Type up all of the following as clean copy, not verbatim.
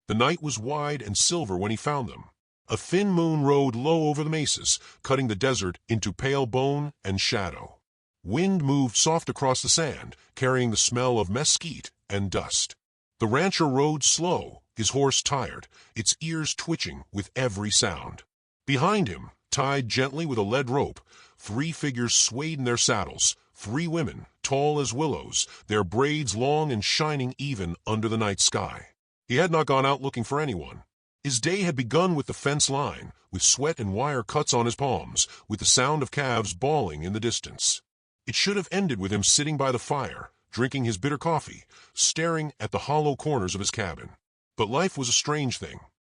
The night was wide and silver when he found them. A thin moon rode low over the mesas, cutting the desert into pale bone and shadow. Wind moved soft across the sand, carrying the smell of mesquite and dust. The rancher rode slow, his horse tired, its ears twitching with every sound. Behind him, tied gently with a lead rope, 3 figures swayed in their saddles, 3 women, tall as willows, their braids long and shining even under the night sky. He had not gone out looking for anyone. His day had begun with the fence line, with sweat and wire cuts on his palms, with the sound of calves bawling in the distance. It should have ended with him sitting by the fire, drinking his bitter coffee, staring at the hollow corners of his cabin. But life was a strange thing.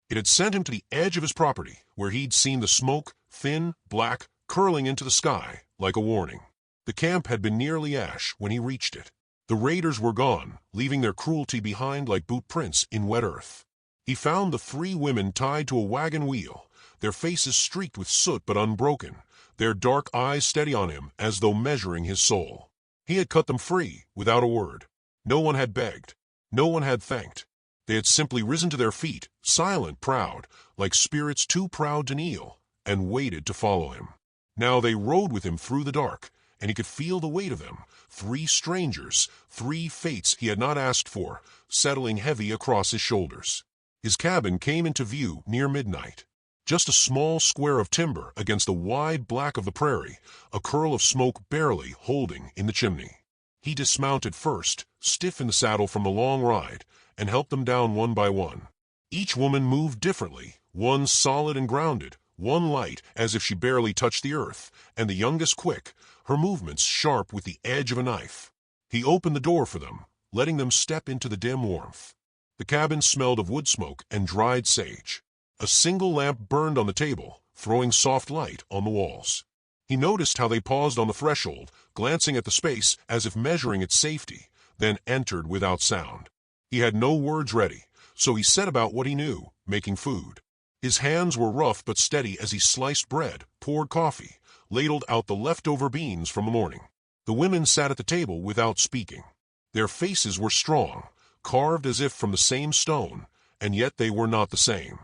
It had sent him to the edge of his property, where he'd seen the smoke, thin, black, curling into the sky like a warning. The camp had been nearly ash when he reached it. The raiders were gone, leaving their cruelty behind like boot prints in wet earth. He found the 3 women tied to a wagon wheel, their faces streaked with soot but unbroken, their dark eyes steady on him as though measuring his soul. He had cut them free, without a word. No one had begged. No one had thanked. They had simply risen to their feet, silent, proud, like spirits too proud to kneel, and waited to follow him. Now they rode with him through the dark, and he could feel the weight of them, 3 strangers, 3 fates he had not asked for, settling heavy across his shoulders. His cabin came into view near midnight. Just a small square of timber against the wide black of the prairie, a curl of smoke barely holding in the chimney. He dismounted first, stiff in the saddle from the long ride, and helped them down one by one. Each woman moved differently, one solid and grounded, one light as if she barely touched the earth, and the youngest quick, her movements sharp with the edge of a knife. He opened the door for them, letting them step into the dim warmth. The cabin smelled of wood smoke and dried sage. A single lamp burned on the table, throwing soft light on the walls. He noticed how they paused on the threshold, glancing at the space as if measuring its safety, then entered without sound. He had no words ready, so he set about what he knew, making food. His hands were rough but steady as he sliced bread, poured coffee, ladled out the leftover beans from the morning. The women sat at the table without speaking. Their faces were strong, carved as if from the same stone, and yet they were not the same.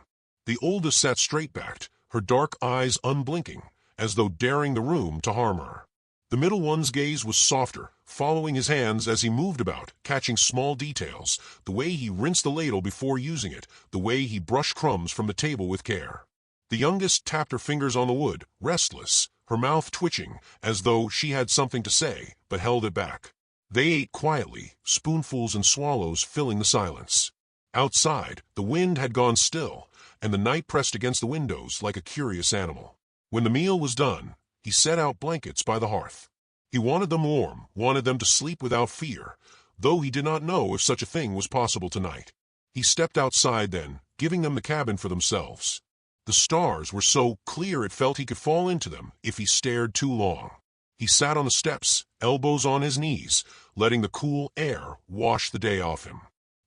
The oldest sat straight-backed, her dark eyes unblinking, as though daring the room to harm her. The middle one's gaze was softer, following his hands as he moved about, catching small details, the way he rinsed the ladle before using it, the way he brushed crumbs from the table with care. The youngest tapped her fingers on the wood, restless, her mouth twitching, as though she had something to say, but held it back. They ate quietly, spoonfuls and swallows filling the silence. Outside, the wind had gone still, and the night pressed against the windows like a curious animal. When the meal was done, he set out blankets by the hearth. He wanted them warm, wanted them to sleep without fear, though he did not know if such a thing was possible tonight. He stepped outside then, giving them the cabin for themselves. The stars were so clear it felt he could fall into them if he stared too long. He sat on the steps, elbows on his knees, letting the cool air wash the day off him.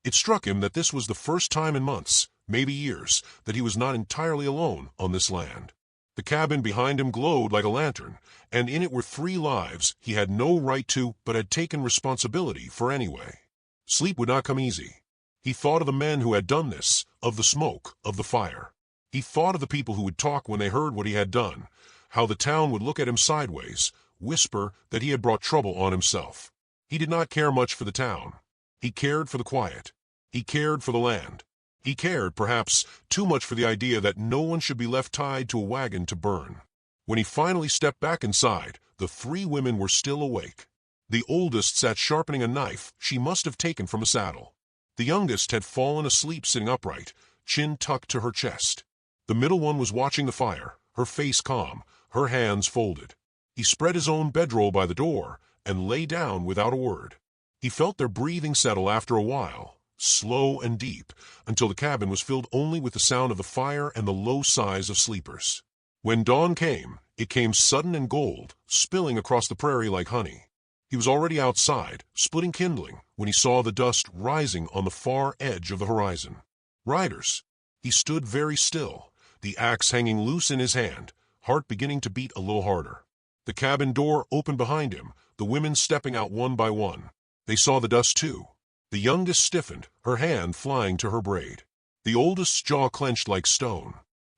It struck him that this was the first time in months, maybe years, that he was not entirely alone on this land. The cabin behind him glowed like a lantern, and in it were 3 lives he had no right to but had taken responsibility for anyway. Sleep would not come easy. He thought of the men who had done this, of the smoke, of the fire. He thought of the people who would talk when they heard what he had done, how the town would look at him sideways, whisper that he had brought trouble on himself. He did not care much for the town. He cared for the quiet. He cared for the land. He cared, perhaps, too much for the idea that no one should be left tied to a wagon to burn. When he finally stepped back inside, the 3 women were still awake. The oldest sat sharpening a knife she must have taken from a saddle. The youngest had fallen asleep sitting upright, chin tucked to her chest. The middle one was watching the fire, her face calm, her hands folded. He spread his own bedroll by the door and lay down without a word. He felt their breathing settle after a while, slow and deep, until the cabin was filled only with the sound of the fire and the low sighs of sleepers. When dawn came, it came sudden and gold, spilling across the prairie like honey. He was already outside, splitting kindling, when he saw the dust rising on the far edge of the horizon. Riders. He stood very still, the axe hanging loose in his hand, heart beginning to beat a little harder. The cabin door opened behind him, the women stepping out one by one. They saw the dust too. The youngest stiffened, her hand flying to her braid. The oldest's jaw clenched like stone.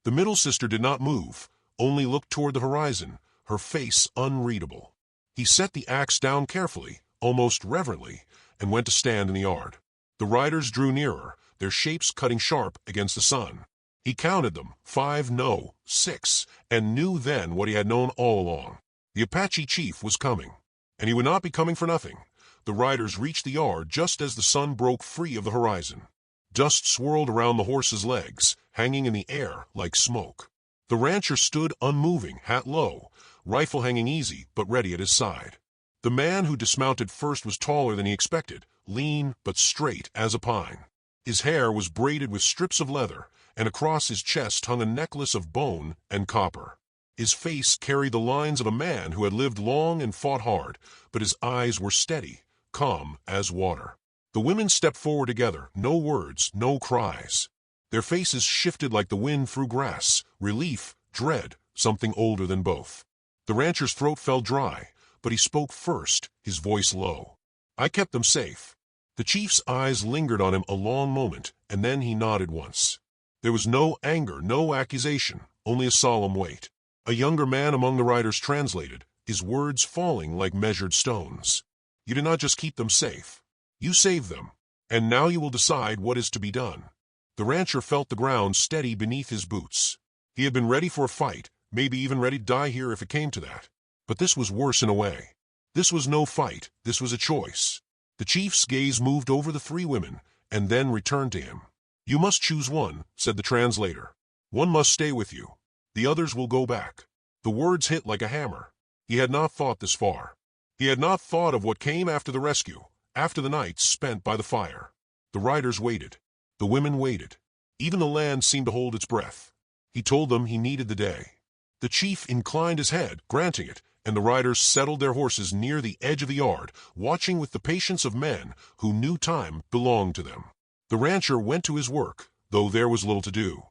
The middle sister did not move, only looked toward the horizon, her face unreadable. He set the axe down carefully, almost reverently, and went to stand in the yard. The riders drew nearer, their shapes cutting sharp against the sun. He counted them, 5, no, 6, and knew then what he had known all along. The Apache chief was coming, and he would not be coming for nothing. The riders reached the yard just as the sun broke free of the horizon. Dust swirled around the horses' legs, hanging in the air like smoke. The rancher stood unmoving, hat low, rifle hanging easy but ready at his side. The man who dismounted first was taller than he expected, lean but straight as a pine. His hair was braided with strips of leather, and across his chest hung a necklace of bone and copper. His face carried the lines of a man who had lived long and fought hard, but his eyes were steady, calm as water. The women stepped forward together, no words, no cries. Their faces shifted like the wind through grass, relief, dread, something older than both. The rancher's throat fell dry, but he spoke first, his voice low. "I kept them safe." The chief's eyes lingered on him a long moment, and then he nodded once. There was no anger, no accusation, only a solemn weight. A younger man among the riders translated, his words falling like measured stones. "You did not just keep them safe. You saved them, and now you will decide what is to be done." The rancher felt the ground steady beneath his boots. He had been ready for a fight, maybe even ready to die here if it came to that. But this was worse in a way. This was no fight, this was a choice. The chief's gaze moved over the 3 women, and then returned to him. "You must choose one," said the translator. "One must stay with you. The others will go back." The words hit like a hammer. He had not thought this far. He had not thought of what came after the rescue, after the nights spent by the fire. The riders waited. The women waited. Even the land seemed to hold its breath. He told them he needed the day. The chief inclined his head, granting it, and the riders settled their horses near the edge of the yard, watching with the patience of men who knew time belonged to them. The rancher went to his work, though there was little to do.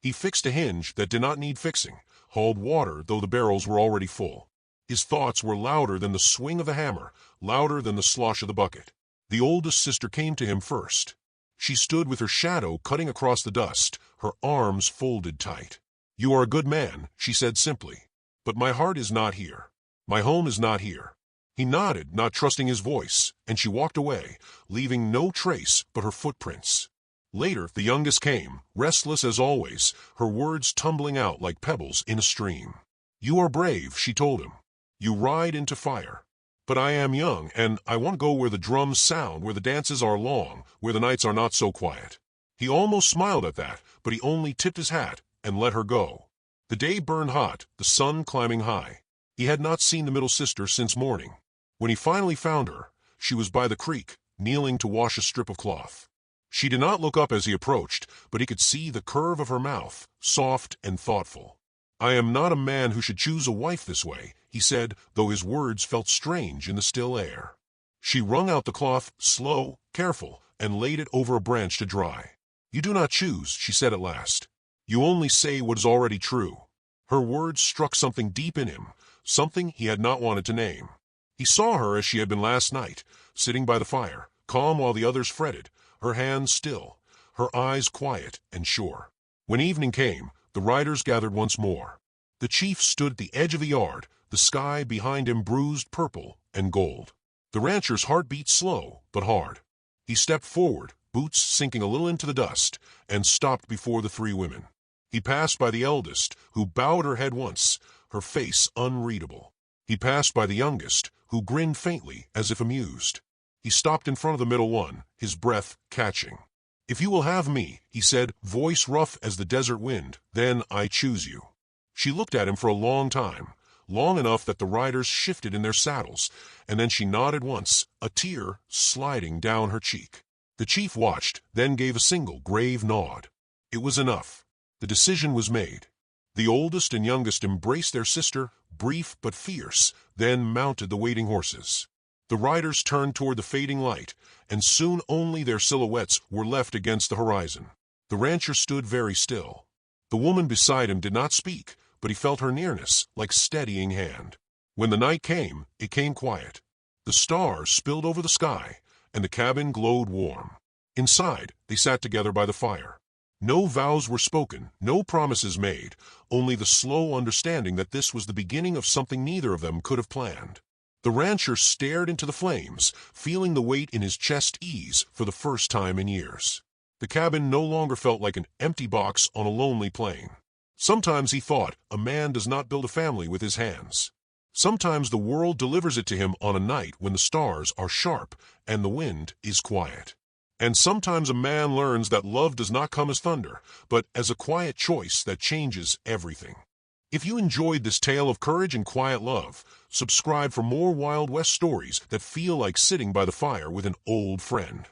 He fixed a hinge that did not need fixing, hauled water though the barrels were already full. His thoughts were louder than the swing of the hammer, louder than the slosh of the bucket. The oldest sister came to him first. She stood with her shadow cutting across the dust, her arms folded tight. "You are a good man," she said simply, "but my heart is not here. My home is not here." He nodded, not trusting his voice, and she walked away, leaving no trace but her footprints. Later, the youngest came, restless as always, her words tumbling out like pebbles in a stream. "You are brave," she told him. "You ride into fire. But I am young, and I want to go where the drums sound, where the dances are long, where the nights are not so quiet." He almost smiled at that, but he only tipped his hat and let her go. The day burned hot, the sun climbing high. He had not seen the middle sister since morning. When he finally found her, she was by the creek, kneeling to wash a strip of cloth. She did not look up as he approached, but he could see the curve of her mouth, soft and thoughtful. "I am not a man who should choose a wife this way," he said, though his words felt strange in the still air. She wrung out the cloth, slow, careful, and laid it over a branch to dry. "You do not choose," she said at last. "You only say what is already true." Her words struck something deep in him, something he had not wanted to name. He saw her as she had been last night, sitting by the fire, calm while the others fretted, her hands still, her eyes quiet and sure. When evening came, the riders gathered once more. The chief stood at the edge of the yard, the sky behind him bruised purple and gold. The rancher's heart beat slow but hard. He stepped forward, boots sinking a little into the dust, and stopped before the 3 women. He passed by the eldest, who bowed her head once, her face unreadable. He passed by the youngest, who grinned faintly as if amused. He stopped in front of the middle one, his breath catching. "If you will have me," he said, voice rough as the desert wind, "then I choose you." She looked at him for a long time, long enough that the riders shifted in their saddles, and then she nodded once, a tear sliding down her cheek. The chief watched, then gave a single grave nod. It was enough. The decision was made. The oldest and youngest embraced their sister, brief but fierce, then mounted the waiting horses. The riders turned toward the fading light, and soon only their silhouettes were left against the horizon. The rancher stood very still. The woman beside him did not speak, but he felt her nearness like steadying hand. When the night came, it came quiet. The stars spilled over the sky, and the cabin glowed warm. Inside, they sat together by the fire. No vows were spoken, no promises made, only the slow understanding that this was the beginning of something neither of them could have planned. The rancher stared into the flames, feeling the weight in his chest ease for the first time in years. The cabin no longer felt like an empty box on a lonely plain. Sometimes he thought, a man does not build a family with his hands. Sometimes the world delivers it to him on a night when the stars are sharp and the wind is quiet. And sometimes a man learns that love does not come as thunder, but as a quiet choice that changes everything. If you enjoyed this tale of courage and quiet love, subscribe for more Wild West stories that feel like sitting by the fire with an old friend.